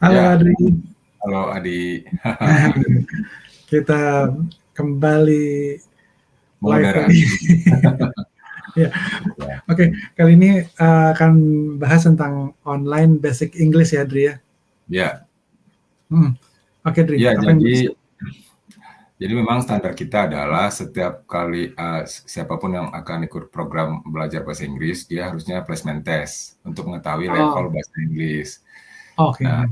Halo Ya, Adri, halo Adi. kita kembali live Mengudara. lagi. Ya, Ya, oke. Kali ini akan bahas tentang online basic English ya, Adri ya. ya, Hmm. Oke, Adri. ya. Apa yang bisa? Jadi memang standar kita adalah setiap kali siapapun yang akan ikut program belajar bahasa Inggris, dia harusnya placement test untuk mengetahui level Oh, bahasa Inggris. oke. Nah,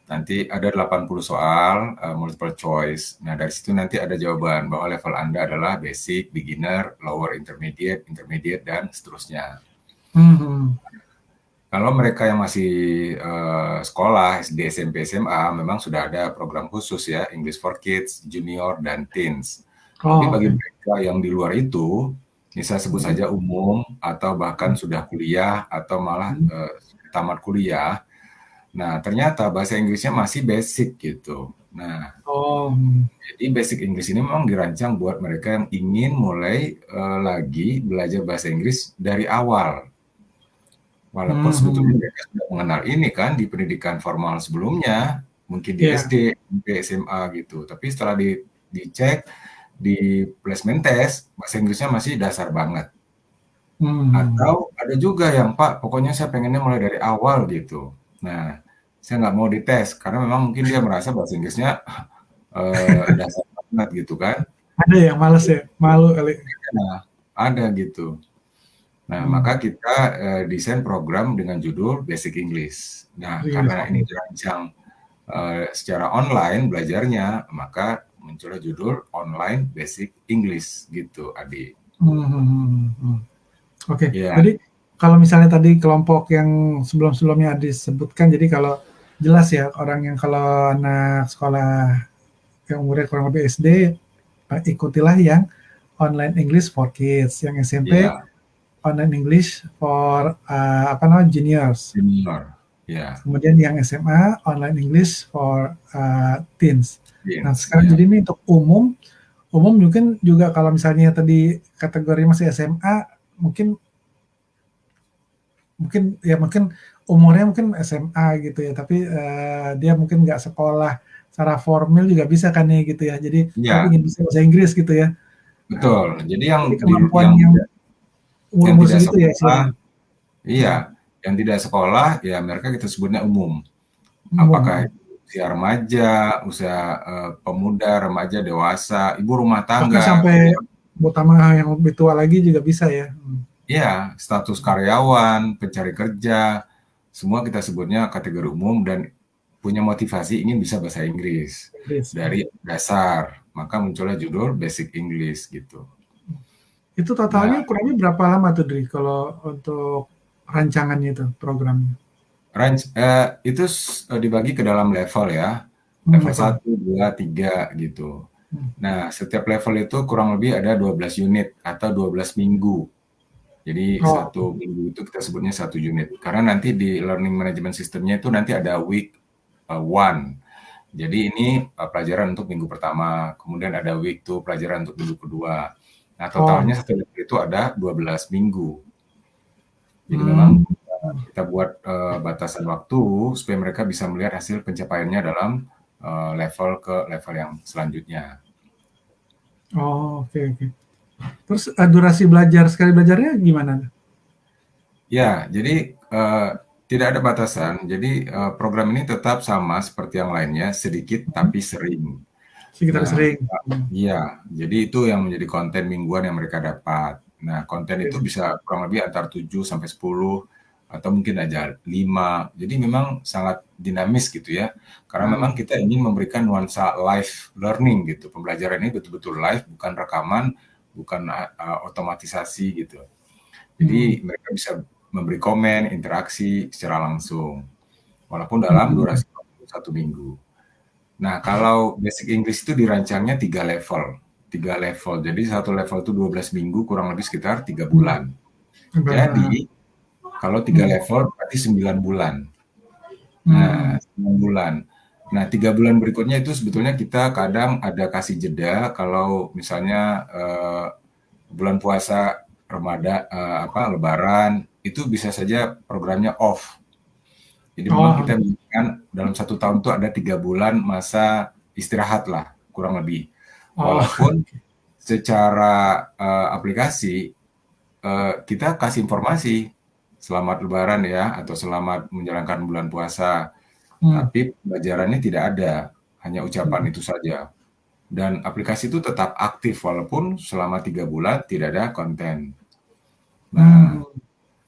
nanti ada 80 soal multiple choice. Nah, dari situ nanti ada jawaban bahwa level Anda adalah basic, beginner, lower intermediate, intermediate, dan seterusnya. Hmm. Kalau mereka yang masih sekolah, SD, SMP, SMA, memang sudah ada program khusus ya, English for Kids, Junior, dan Teens. Tapi Oh, bagi oke. mereka yang di luar itu, bisa sebut Hmm. saja umum, atau bahkan sudah kuliah, atau malah Hmm. tamat kuliah, nah ternyata bahasa Inggrisnya masih basic gitu. Nah, Oh, jadi basic English ini memang dirancang buat mereka yang ingin mulai lagi belajar bahasa Inggris dari awal. Walaupun sebetulnya hmm. mereka sudah mengenal ini kan di pendidikan formal sebelumnya, mungkin di Ya. SD, SMP, SMA gitu. Tapi setelah dicek di placement test, bahasa Inggrisnya masih dasar banget. Hmm. Atau ada juga yang Pak, pokoknya saya pengennya mulai dari awal gitu. Nah, saya nggak mau dites karena memang mungkin dia merasa bahasa Inggrisnya dasar banget gitu kan. Ada yang males ya, malu kali. Nah, ada gitu. Nah, Hmm. maka kita desain program dengan judul Basic English. Nah, Basic English. karena ini Oke. dirancang secara online belajarnya, maka muncullah judul Online Basic English gitu, Adi. Hmm. Oke, Ya, jadi kalau misalnya tadi kelompok yang sebelum-sebelumnya disebutkan, jadi kalau jelas ya orang yang kalau anak sekolah yang umurnya kurang lebih SD, ikutilah yang online English for Kids, yang SMP ya, online English for apa namanya juniors, junior. Ya, kemudian yang SMA online English for teens. Nah Vince, sekarang ya. jadi ini untuk umum, umum mungkin juga kalau misalnya tadi kategori masih SMA, mungkin mungkin ya mungkin umurnya mungkin SMA gitu ya, tapi dia mungkin nggak sekolah secara formal juga bisa kan ya gitu ya. Jadi tapi Ya, ingin bisa bahasa Inggris gitu ya. Nah, betul. Jadi yang jadi kemampuan yang yang yang umur-umur tidak segitu ya sekolah, istilahnya. iya, Hmm. yang tidak sekolah ya mereka kita sebutnya umum. Apakah Umum. itu usia remaja, usia pemuda, remaja, dewasa, ibu rumah Bahkan tangga, sampai utama yang lebih tua lagi juga bisa ya. Hmm. ya, status karyawan, pencari kerja, semua kita sebutnya kategori umum dan punya motivasi ingin bisa bahasa Inggris Inggris. Hmm. dari dasar. Maka munculnya judul Basic English gitu. Itu totalnya Nah, kurangnya berapa lama tuh Dri kalau untuk rancangannya itu programnya? itu dibagi ke dalam level ya. Level Level. 1, 2, 3 gitu. Hmm. Nah, setiap level itu kurang lebih ada 12 unit atau 12 minggu. Jadi Oh, satu minggu itu kita sebutnya satu unit. Karena nanti di learning management systemnya itu nanti ada week one. Jadi ini pelajaran untuk minggu pertama, kemudian ada week two pelajaran untuk minggu kedua. Nah, oh. totalnya satu level itu ada 12 minggu. Jadi memang Hmm. kita buat batasan waktu supaya mereka bisa melihat hasil pencapaiannya dalam level ke level yang selanjutnya. Oh, oke oke. Terus durasi belajar sekali belajarnya gimana? Ya, jadi tidak ada batasan. Jadi program ini tetap sama seperti yang lainnya, sedikit tapi sering. Sekitar Nah, sering. iya, jadi itu yang menjadi konten mingguan yang mereka dapat. Nah, konten itu Oke. bisa kurang lebih antara 7 sampai 10 atau mungkin aja 5. Jadi memang sangat dinamis gitu ya. Karena memang Hmm. kita ingin memberikan nuansa live learning gitu. Pembelajaran ini betul-betul live, bukan rekaman, bukan otomatisasi gitu. Hmm. Jadi mereka bisa memberi komen, interaksi secara langsung. Walaupun dalam Hmm. durasi waktu 1 minggu. Nah, kalau Basic English itu dirancangnya 3 level. 3 level. Jadi satu level itu 12 minggu, kurang lebih sekitar 3 bulan. Bahasa. Jadi, kalau 3 level berarti 9 bulan. Nah, Hmm. 9 bulan. Nah, 3 bulan berikutnya itu sebetulnya kita kadang ada kasih jeda kalau misalnya bulan puasa, Lebaran, itu bisa saja programnya off. Jadi memang Oh, kita kan dalam 1 tahun itu ada 3 bulan masa istirahat lah kurang lebih. oh, Walaupun secara aplikasi kita kasih informasi selamat Lebaran ya atau selamat menjalankan bulan puasa, hmm, tapi pembelajarannya tidak ada, hanya ucapan hmm, itu saja. Dan aplikasi itu tetap aktif walaupun selama 3 bulan tidak ada konten. Nah, hmm,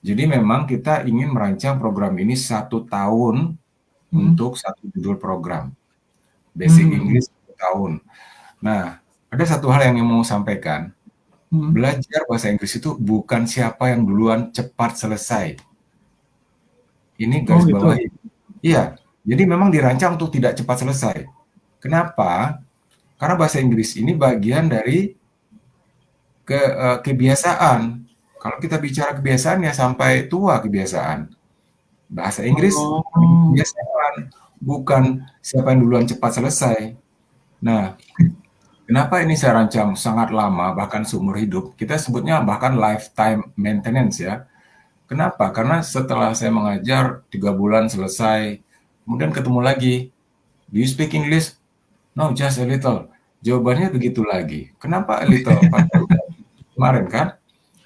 jadi memang kita ingin merancang program ini 1 tahun hmm, untuk satu judul program. Basic hmm, English 1 tahun. Nah, ada satu hal yang mau sampaikan. hmm. Belajar bahasa Inggris itu bukan siapa yang duluan cepat selesai. Ini Oh garis gitu. bawahi. Iya, jadi memang dirancang untuk tidak cepat selesai. Kenapa? Karena bahasa Inggris ini bagian dari kebiasaan. Kalau kita bicara kebiasaan ya sampai tua kebiasaan. Bahasa Inggris Oh, kebiasaan, bukan siapa yang duluan cepat selesai. Nah, kenapa ini saya rancang sangat lama, bahkan seumur hidup? Kita sebutnya bahkan lifetime maintenance ya. Kenapa? Karena setelah saya mengajar 3 bulan selesai, kemudian ketemu lagi, "Do you speak English?" "No, just a little." Jawabannya begitu lagi. Kenapa a little? Padahal kemarin kan?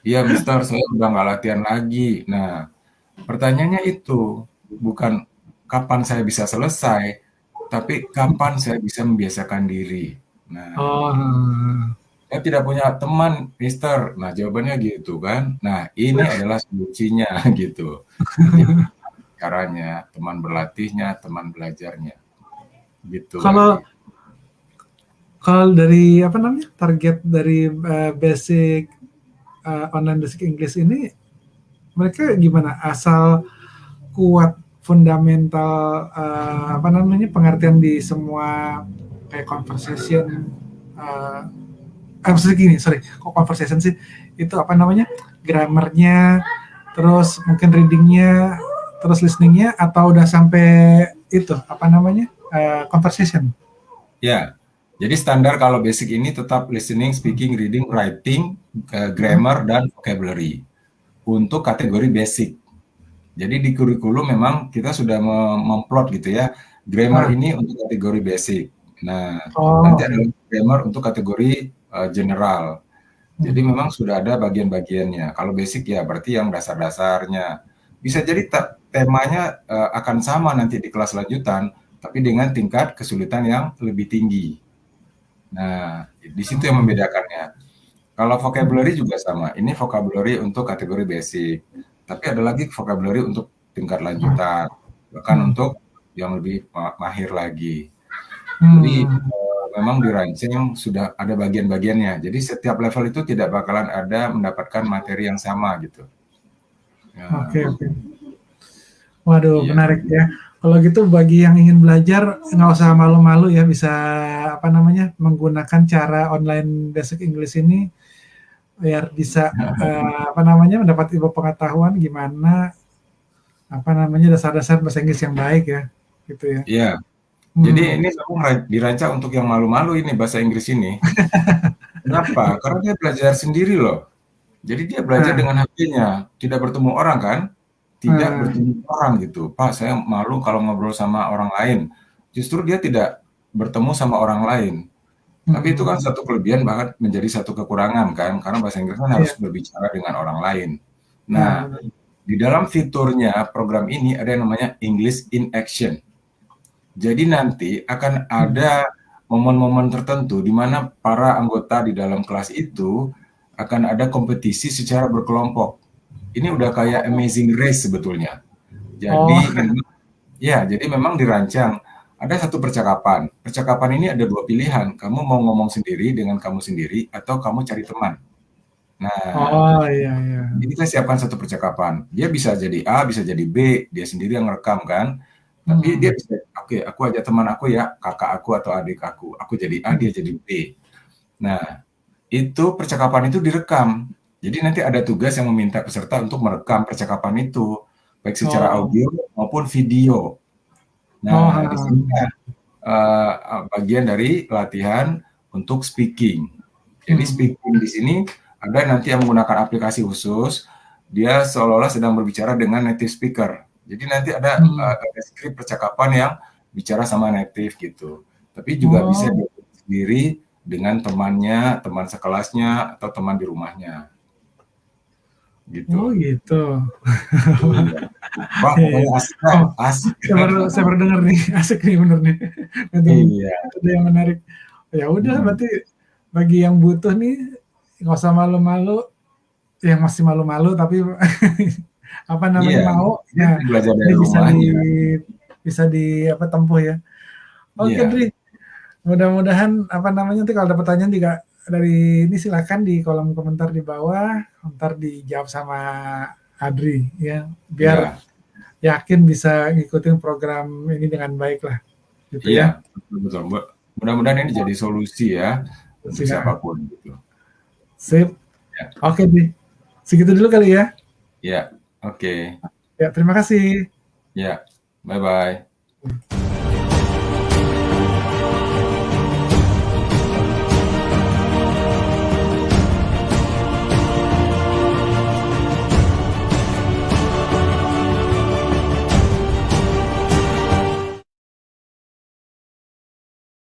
"Iya, Mister, saya udah nggak latihan lagi." Nah, pertanyaannya itu bukan kapan saya bisa selesai, tapi kapan saya bisa membiasakan diri. Nah, oh, saya tidak punya teman, Mister. Nah, jawabannya gitu kan. Nah, ini adalah solusinya gitu. Jadi caranya, teman berlatihnya, teman belajarnya, gitu lagi. kalau kalau dari apa namanya target dari basic online basic English ini mereka gimana? Asal kuat fundamental apa namanya pengertian di semua kayak conversation maksudnya gini sorry kok conversation sih itu apa namanya grammarnya terus mungkin readingnya terus listeningnya atau udah sampai itu apa namanya conversation. Ya, jadi standar kalau basic ini tetap listening, speaking, reading, writing, Hmm. grammar, dan vocabulary untuk kategori basic. Jadi di kurikulum memang kita sudah memplot gitu ya, grammar Ah, ini untuk kategori basic. Nah, oh nanti oke. ada grammar untuk kategori general. Jadi Hmm. memang sudah ada bagian-bagiannya. Kalau basic ya berarti yang dasar-dasarnya. Bisa jadi temanya akan sama nanti di kelas lanjutan, tapi dengan tingkat kesulitan yang lebih tinggi. Nah, di situ yang Hmm. membedakannya. Kalau vocabulary juga sama. Ini vocabulary untuk kategori basic. Tapi ada lagi vocabulary untuk tingkat lanjutan. Bahkan Hmm. untuk yang lebih mahir lagi. Jadi Hmm. memang dirancang sudah ada bagian-bagiannya. Jadi setiap level itu tidak bakalan ada mendapatkan materi yang sama gitu. Oke Nah, oke. Waduh, iya, menarik ya. Kalau gitu bagi yang ingin belajar nggak usah malu-malu ya bisa apa namanya menggunakan cara online basic English ini biar bisa apa namanya mendapat ilmu pengetahuan gimana apa namanya dasar-dasar bahasa Inggris yang baik ya gitu ya. iya. Jadi Hmm. ini memang dirancang untuk yang malu-malu ini bahasa Inggris ini. Kenapa? Karena dia belajar sendiri loh. Jadi dia belajar Nah, dengan HP-nya, tidak bertemu orang kan? Tidak nah, bertemu orang gitu. "Pak, saya malu kalau ngobrol sama orang lain." Justru dia tidak bertemu sama orang lain. Tapi itu kan hmm, satu kelebihan bahkan menjadi satu kekurangan kan, karena bahasa Inggris kan harus iya, berbicara dengan orang lain. Nah, nah, benar. di dalam fiturnya program ini ada yang namanya English in Action. Jadi nanti akan Hmm. ada momen-momen tertentu di mana para anggota di dalam kelas itu akan ada kompetisi secara berkelompok. Ini udah kayak Amazing Race sebetulnya. Jadi Oh, jadi memang dirancang ada satu percakapan. Percakapan ini ada dua pilihan. Kamu mau ngomong sendiri dengan kamu sendiri atau kamu cari teman. Nah, oh iya iya. jadi kita siapkan satu percakapan. Dia bisa jadi A, bisa jadi B, dia sendiri yang rekam kan. Tapi dia Hmm. bisa, oke, aku ajak teman aku ya, kakak aku atau adik aku. Aku jadi A, Hmm. dia jadi B. Nah, itu percakapan itu direkam. Jadi nanti ada tugas yang meminta peserta untuk merekam percakapan itu, baik secara Oh, audio maupun video. oh, Nah, di sini bagian dari latihan untuk speaking. Jadi hmm. speaking di sini ada nanti yang menggunakan aplikasi khusus, dia seolah-olah sedang berbicara dengan native speaker. Jadi nanti ada skrip percakapan yang bicara sama native gitu. Tapi juga bisa Oh, dia sendiri dengan temannya, teman sekelasnya, atau teman di rumahnya. oh Gitu. gitu. Iya. Wah, Iya, iya. pokoknya asik dah, Oh, asik. saya baru dengar nih, asik nih bener nih. Iya, Metode yang menarik. Ya udah, mhm. berarti bagi yang butuh nih nggak usah malu-malu, yang masih malu-malu tapi apa namanya Iya, mau, dia ya belajar ini dari bisa rumah aja. di apa tempuh ya. Oke, Iya, Dri. Mudah-mudahan apa namanya nanti kalau ada pertanyaan juga dari ini silakan di kolom komentar di bawah, ntar dijawab sama Adri ya, biar iya, yakin bisa ngikutin program ini dengan baik lah, gitu iya, ya. betul, betul. Mudah-mudahan ini jadi solusi ya untuk Siap, siapapun gitu. sip. Ya, Oke, Dri. Segitu dulu kali ya. ya, oke, Ya, terima kasih. ya, bye bye.